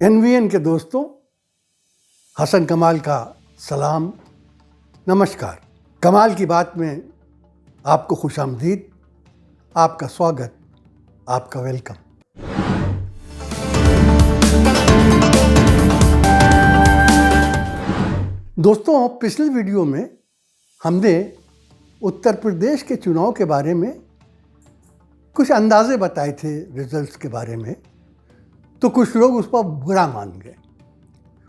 NVN के दोस्तों, हसन कमाल का सलाम, नमस्कार। कमाल की बात में आपको खुशामदीद, आपका स्वागत, आपका वेलकम। दोस्तों, पिछले वीडियो में हमने उत्तर प्रदेश के चुनाव के बारे में कुछ अंदाजे बताए थे रिजल्ट्स के बारे में। तो कुछ लोग उस पर बुरा मान गए,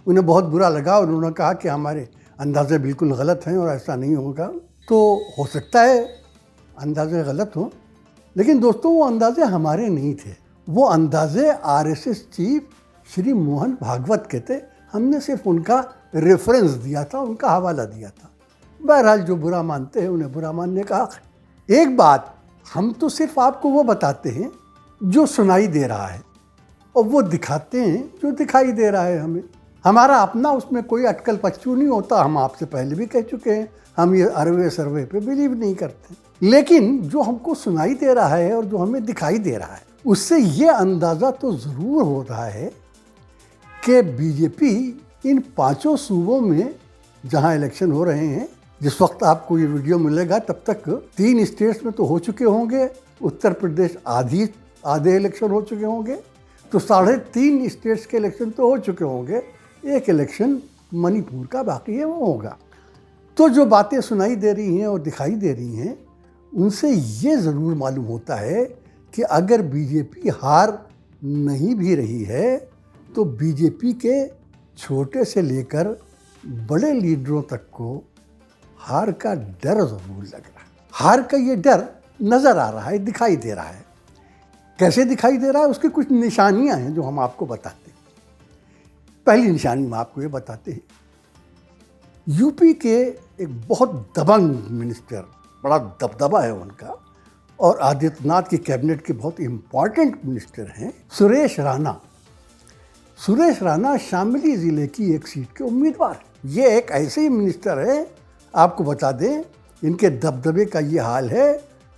उन्हें बहुत बुरा लगा और उन्होंने कहा कि हमारे अंदाजे बिल्कुल गलत हैं और ऐसा नहीं होगा। तो हो सकता है अंदाजे गलत हों, लेकिन दोस्तों वो अंदाजे हमारे नहीं थे, वो अंदाजे आरएसएस चीफ श्री मोहन भागवत के थे। हमने सिर्फ उनका रेफरेंस दिया था, उनका हवाला दिया था। बहरहाल जो बुरा मानते हैं उन्हें बुरा मानने का हक है। एक बात, हम तो सिर्फ आपको वो बताते हैं जो सुनाई दे रहा है और वो दिखाते हैं जो दिखाई दे रहा है हमें। हमारा अपना उसमें कोई अटकल पच्चू नहीं होता। हम आपसे पहले भी कह चुके हैं, हम ये अरवे सर्वे पे बिलीव नहीं करते। लेकिन जो हमको सुनाई दे रहा है और जो हमें दिखाई दे रहा है, उससे ये अंदाज़ा तो ज़रूर हो रहा है कि बीजेपी इन 5 सूबों में जहाँ इलेक्शन हो रहे हैं, जिस वक्त आपको ये वीडियो मिलेगा तब तक 3 स्टेट्स में तो हो चुके होंगे। उत्तर प्रदेश आधे इलेक्शन हो चुके होंगे, तो 3.5 स्टेट्स के इलेक्शन तो हो चुके होंगे। एक इलेक्शन मणिपुर का बाकी है, वो होगा। तो जो बातें सुनाई दे रही हैं और दिखाई दे रही हैं, उनसे ये ज़रूर मालूम होता है कि अगर बीजेपी हार नहीं भी रही है तो बीजेपी के छोटे से लेकर बड़े लीडरों तक को हार का डर ज़रूर लग रहा है। हार का ये डर नज़र आ रहा है, दिखाई दे रहा है। कैसे दिखाई दे रहा है, उसकी कुछ निशानियां हैं जो हम आपको बताते हैं। पहली निशानी हम आपको ये बताते हैं, यूपी के एक बहुत दबंग मिनिस्टर, बड़ा दबदबा है उनका, और आदित्यनाथ की कैबिनेट के बहुत इम्पॉर्टेंट मिनिस्टर हैं सुरेश राणा। सुरेश राणा शामली ज़िले की एक सीट के उम्मीदवार हैं। ये एक ऐसे ही मिनिस्टर है, आपको बता दें, इनके दबदबे का ये हाल है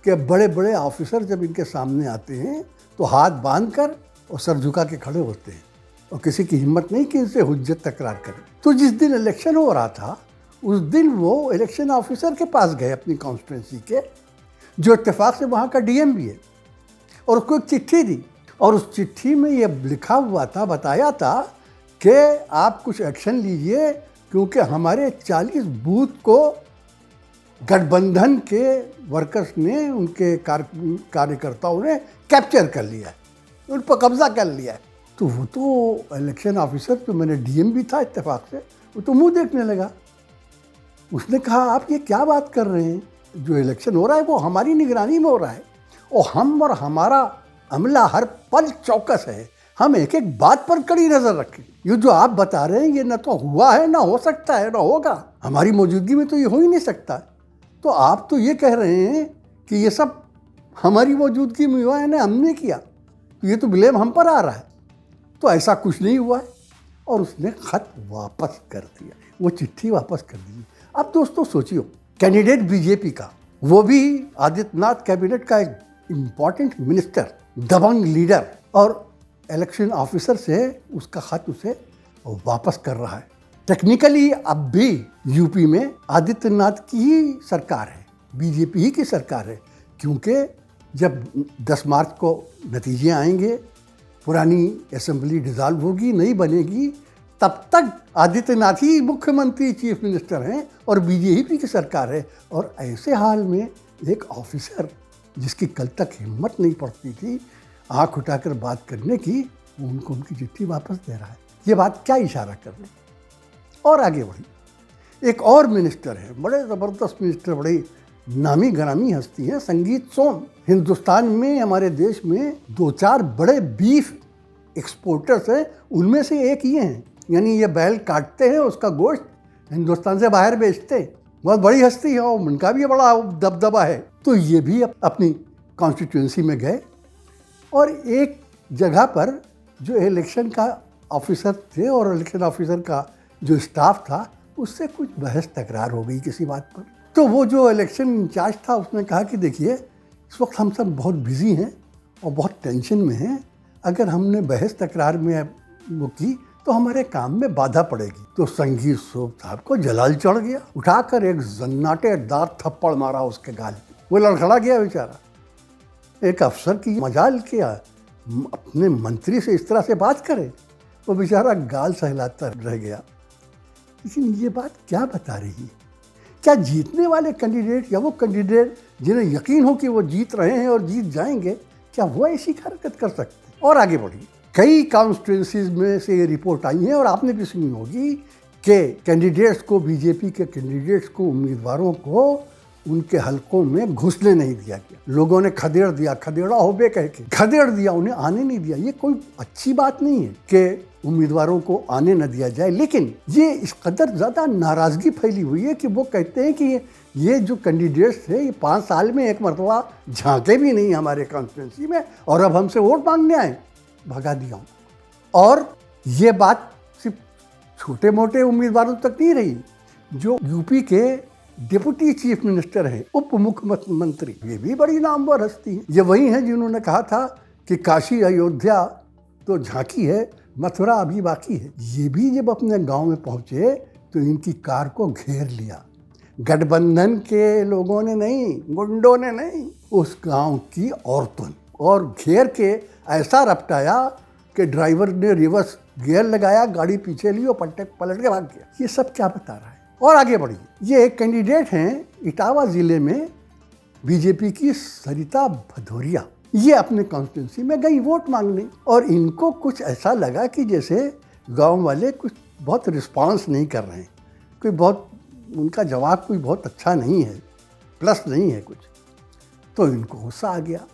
कि बड़े बड़े ऑफिसर जब इनके सामने आते हैं तो हाथ बांधकर और सर झुका के खड़े होते हैं और किसी की हिम्मत नहीं कि इनसे हुज्जत तकरार करें। तो जिस दिन इलेक्शन हो रहा था, उस दिन वो इलेक्शन ऑफिसर के पास गए अपनी कॉन्स्टिट्यूंसी के, जो इत्तेफाक से वहाँ का डीएम भी है, और उसको एक चिट्ठी दी। और उस चिट्ठी में ये लिखा हुआ था, बताया था कि आप कुछ एक्शन लीजिए क्योंकि हमारे 40 बूथ को गठबंधन के वर्कर्स ने, उनके कार्यकर्ताओं ने कैप्चर कर लिया है, उन पर कब्जा कर लिया है। तो वो तो इलेक्शन ऑफिसर, जो मैंने डीएम भी था इत्तेफाक से, वो तो मुंह देखने लगा। उसने कहा, आप ये क्या बात कर रहे हैं? जो इलेक्शन हो रहा है वो हमारी निगरानी में हो रहा है और हम और हमारा अमला हर पल चौकस है। हम एक एक बात पर कड़ी नज़र रखें। ये जो आप बता रहे हैं ये न तो हुआ है, ना हो सकता है, ना होगा। हमारी मौजूदगी में तो ये हो ही नहीं सकता। तो आप तो ये कह रहे हैं कि ये सब हमारी मौजूदगी में हुआ है ना, हमने किया, तो ये तो ब्लेम हम पर आ रहा है। तो ऐसा कुछ नहीं हुआ है। और उसने खत वापस कर दिया, वो चिट्ठी वापस कर दी। अब दोस्तों सोचियो, कैंडिडेट बीजेपी का, वो भी आदित्यनाथ कैबिनेट का एक इम्पॉर्टेंट मिनिस्टर, दबंग लीडर, और इलेक्शन ऑफिसर से उसका खत उसे वापस कर रहा है। टेक्निकली अब भी यूपी में आदित्यनाथ की ही सरकार है, बीजेपी ही की सरकार है, क्योंकि जब 10 मार्च को नतीजे आएंगे, पुरानी असेंबली डिसॉल्व होगी, नहीं बनेगी, तब तक आदित्यनाथ ही मुख्यमंत्री चीफ मिनिस्टर हैं और बीजेपी की सरकार है। और ऐसे हाल में एक ऑफिसर जिसकी कल तक हिम्मत नहीं पड़ती थी आँख उठाकर बात करने की, उनको उनकी चिट्ठी वापस दे रहा है। ये बात क्या इशारा कर रही? और आगे बढ़ी, एक और मिनिस्टर है, बड़े ज़बरदस्त मिनिस्टर, बड़े नामी गरामी हस्ती है, संगीत सोम। हिंदुस्तान में, हमारे देश में 2-4 बड़े बीफ एक्सपोर्टर्स हैं, उनमें से एक ये हैं। यानी ये बैल काटते हैं, उसका गोश्त हिंदुस्तान से बाहर बेचते हैं। बहुत बड़ी हस्ती है और उनका भी बड़ा दबदबा है। तो ये भी अपनी कॉन्स्टिट्यूंसी में गए और एक जगह पर जो इलेक्शन का ऑफिसर थे और इलेक्शन ऑफिसर का जो स्टाफ था, उससे कुछ बहस तकरार हो गई किसी बात पर। तो वो जो इलेक्शन इंचार्ज था उसने कहा कि देखिए, इस वक्त हम सब बहुत बिजी हैं और बहुत टेंशन में हैं। अगर हमने बहस तकरार में वो की तो हमारे काम में बाधा पड़ेगी। तो संगीत सोब साहब को जलाल चढ़ गया, उठाकर एक जन्नाटेदार थप्पड़ मारा उसके गाल पे। वो लड़खड़ा गया बेचारा। एक अफसर की मजाल किया, अपने मंत्री से इस तरह से बात करे, वो बेचारा गाल सहलाता रह गया। लेकिन ये बात क्या बता रही है? क्या जीतने वाले कैंडिडेट या वो कैंडिडेट जिन्हें यकीन हो कि वो जीत रहे हैं और जीत जाएंगे, क्या वो ऐसी हरकत कर सकते? और आगे बढ़िए, कई कॉन्स्टिट्यूंसीज में से ये रिपोर्ट आई है और आपने भी सुनी होगी कि कैंडिडेट्स को, बीजेपी के कैंडिडेट्स को, उम्मीदवारों को उनके हलकों में घुसने नहीं दिया गया। लोगों ने खदेड़ दिया, खदेड़ा होबे कह के खदेड़ दिया, उन्हें आने नहीं दिया। ये कोई अच्छी बात नहीं है कि उम्मीदवारों को आने न दिया जाए, लेकिन ये इस कदर ज़्यादा नाराज़गी फैली हुई है कि वो कहते हैं कि ये जो कैंडिडेट्स थे, ये 5 साल में एक मरतबा झांके भी नहीं हमारे कॉन्स्टिट्यूंसी में और अब हमसे वोट मांगने आए, भगा दिया हूँ। और ये बात सिर्फ छोटे मोटे उम्मीदवारों तक नहीं रही, जो यूपी के डिप्टी चीफ मिनिस्टर हैं, उप मुख्यमंत्री, ये भी बड़ी नामवर हस्ती है। ये वही हैं जिन्होंने कहा था कि काशी अयोध्या तो झांकी है, मथुरा अभी बाकी है। ये भी जब अपने गांव में पहुंचे तो इनकी कार को घेर लिया। गठबंधन के लोगों ने नहीं, गुंडों ने नहीं, उस गांव की औरतों ने, और घेर के ऐसा रपटाया कि ड्राइवर ने रिवर्स गियर लगाया, गाड़ी पीछे ली और पलट के भाग गया। ये सब क्या बता रहा है? और आगे बढ़िए, ये एक कैंडिडेट हैं इटावा जिले में, बीजेपी की सरिता भदौरिया। ये अपने कॉन्स्टिट्यूंसी में गई वोट मांगने और इनको कुछ ऐसा लगा कि जैसे गांव वाले कुछ बहुत रिस्पांस नहीं कर रहे हैं, कोई बहुत उनका जवाब कोई बहुत अच्छा नहीं है, प्लस नहीं है कुछ, तो इनको गुस्सा आ गया।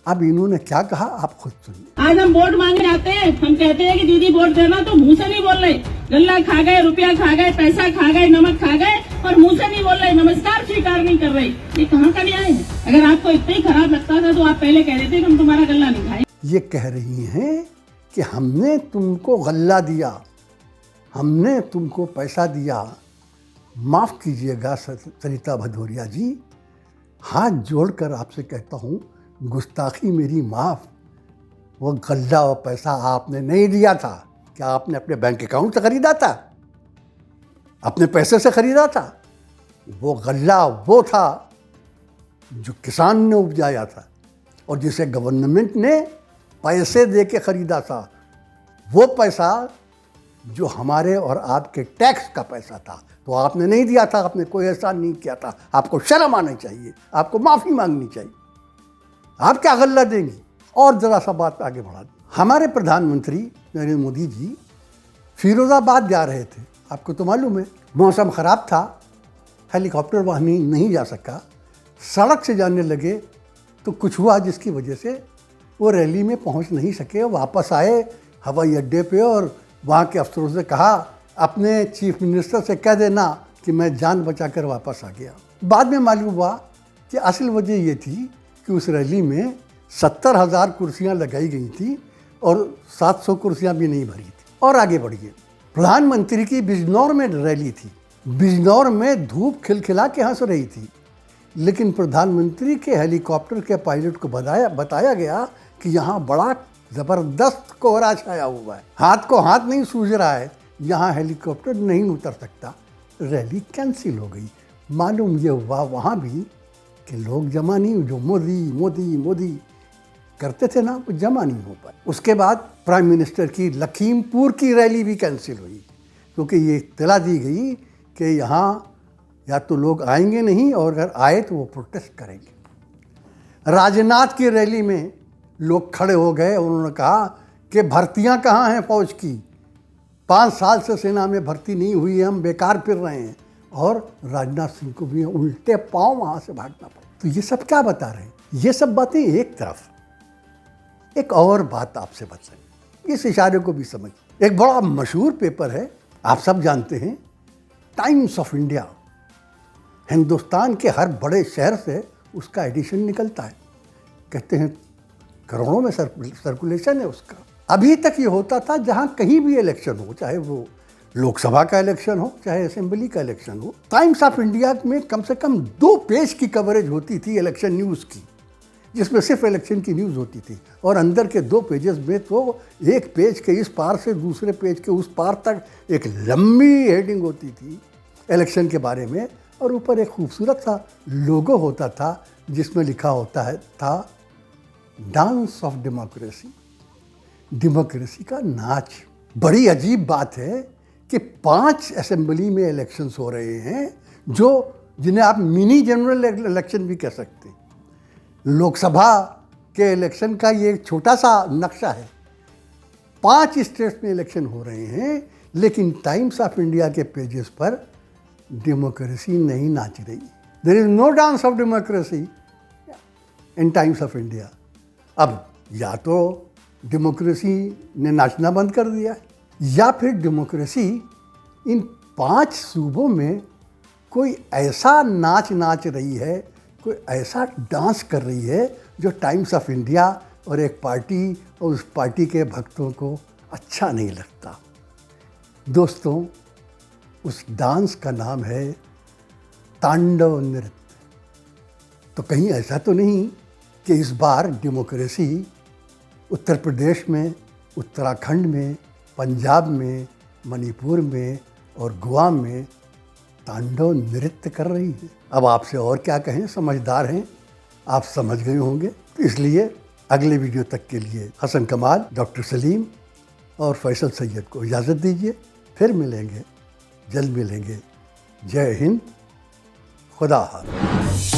अब इन्होंने क्या कहा आप खुद सुनिए। आज हम वोट मांगने जाते हैं, हम कहते हैं कि दीदी वोट देना, तो मुंह से नहीं बोल रहे, गल्ला खा गए, रुपया खा गए, पैसा खा गए, नमक खा गए और मुंह से नहीं बोल रहे, नमस्कार स्वीकार नहीं कर रहे। ये कहाँ का न्याय है? अगर आपको इतना ही खराब लगता था तो आप पहले कह देते कि हम तुम्हारा गल्ला नहीं खाए। ये कह रही हैं कि हमने तुमको गल्ला दिया, हमने तुमको पैसा दिया। माफ़ कीजिएगा सरिता भदौरिया जी, हाथ जोड़कर आपसे कहता हूँ, गुस्ताखी मेरी माफ़। वो गल्ला और पैसा आपने नहीं दिया था। क्या आपने अपने बैंक अकाउंट से ख़रीदा था? अपने पैसे से ख़रीदा था? वो गल्ला वो था जो किसान ने उपजाया था और जिसे गवर्नमेंट ने पैसे दे के ख़रीदा था। वो पैसा जो हमारे और आपके टैक्स का पैसा था, तो आपने नहीं दिया था, आपने कोई एहसान नहीं किया था। आपको शर्म आनी चाहिए, आपको माफ़ी मांगनी चाहिए। आप क्या गल्ला देंगी? और ज़रा सा बात आगे बढ़ा दें। हमारे प्रधानमंत्री नरेंद्र मोदी जी फिरोज़ाबाद जा रहे थे, आपको तो मालूम है, मौसम ख़राब था, हेलीकॉप्टर वहाँ नहीं जा सका, सड़क से जाने लगे तो कुछ हुआ जिसकी वजह से वो रैली में पहुँच नहीं सके। वापस आए हवाई अड्डे पे और वहाँ के अफसरों से कहा, अपने चीफ मिनिस्टर से कह देना कि मैं जान बचाकर वापस आ गया। बाद में मालूम हुआ कि असल वजह ये थी कि उस रैली में 70,000 कुर्सियां लगाई गई थी और 700 कुर्सियां भी नहीं भरी थी। और आगे बढ़िए, प्रधानमंत्री की बिजनौर में रैली थी। बिजनौर में धूप खिलखिला के हंस रही थी, लेकिन प्रधानमंत्री के हेलीकॉप्टर के पायलट को बताया गया कि यहाँ बड़ा ज़बरदस्त कोहरा छाया हुआ है, हाथ को हाथ नहीं सूझ रहा है, यहाँ हेलीकॉप्टर नहीं उतर सकता। रैली कैंसिल हो गई। मालूम ये हुआ वहाँ भी कि लोग जमा नहीं, जो मोदी मोदी मोदी करते थे ना, वो जमा नहीं हो पाए। उसके बाद प्राइम मिनिस्टर की लखीमपुर की रैली भी कैंसिल हुई, क्योंकि ये इत्तला दी गई कि यहाँ या तो लोग आएंगे नहीं और अगर आए तो वो प्रोटेस्ट करेंगे। राजनाथ की रैली में लोग खड़े हो गए, उन्होंने कहा कि भर्तियाँ कहाँ हैं फौज की, 5 साल से सेना में भर्ती नहीं हुई है, हम बेकार फिर रहे हैं। और राजनाथ सिंह को भी उल्टे पांव वहाँ से भागना पड़ा। तो ये सब क्या बता रहे हैं? ये सब बातें एक तरफ, एक और बात आपसे बताएं, इस इशारे को भी समझ। एक बड़ा मशहूर पेपर है, आप सब जानते हैं, टाइम्स ऑफ इंडिया। हिंदुस्तान के हर बड़े शहर से उसका एडिशन निकलता है, कहते हैं करोड़ों में सर्कुलेशन है उसका। अभी तक ये होता था जहाँ कहीं भी इलेक्शन हो, चाहे वो लोकसभा का इलेक्शन हो चाहे असेंबली का इलेक्शन हो, टाइम्स ऑफ इंडिया में कम से कम 2 पेज की कवरेज होती थी इलेक्शन न्यूज़ की। जिसमें सिर्फ इलेक्शन की न्यूज़ होती थी और अंदर के 2 पेजेस में तो एक पेज के इस पार से दूसरे पेज के उस पार तक एक लंबी हेडिंग होती थी इलेक्शन के बारे में और ऊपर एक खूबसूरत सा लोगो होता था जिसमें लिखा होता था डांस ऑफ डेमोक्रेसी, डेमोक्रेसी का नाच। बड़ी अजीब बात है कि 5 असेंबली में इलेक्शंस हो रहे हैं जिन्हें आप मिनी जनरल इलेक्शन भी कह सकते हैं। लोकसभा के इलेक्शन का ये एक छोटा सा नक्शा है। 5 स्टेट्स में इलेक्शन हो रहे हैं लेकिन टाइम्स ऑफ इंडिया के पेजेस पर डेमोक्रेसी नहीं नाच रही। There is no dance of democracy in Times of India. अब या तो डेमोक्रेसी ने नाचना बंद कर दिया या फिर डेमोक्रेसी इन 5 सूबों में कोई ऐसा नाच रही है, कोई ऐसा डांस कर रही है जो टाइम्स ऑफ इंडिया और एक पार्टी और उस पार्टी के भक्तों को अच्छा नहीं लगता। दोस्तों, उस डांस का नाम है तांडव नृत्य। तो कहीं ऐसा तो नहीं कि इस बार डेमोक्रेसी उत्तर प्रदेश में, उत्तराखंड में, पंजाब में, मणिपुर में और गोवा में तांडव नृत्य कर रही है। अब आपसे और क्या कहें, समझदार हैं आप, समझ गए होंगे। तो इसलिए अगले वीडियो तक के लिए हसन कमाल, डॉक्टर सलीम और फैसल सैयद को इजाज़त दीजिए। फिर मिलेंगे, जल्द मिलेंगे। जय हिंद, खुदा हाफ़िज़।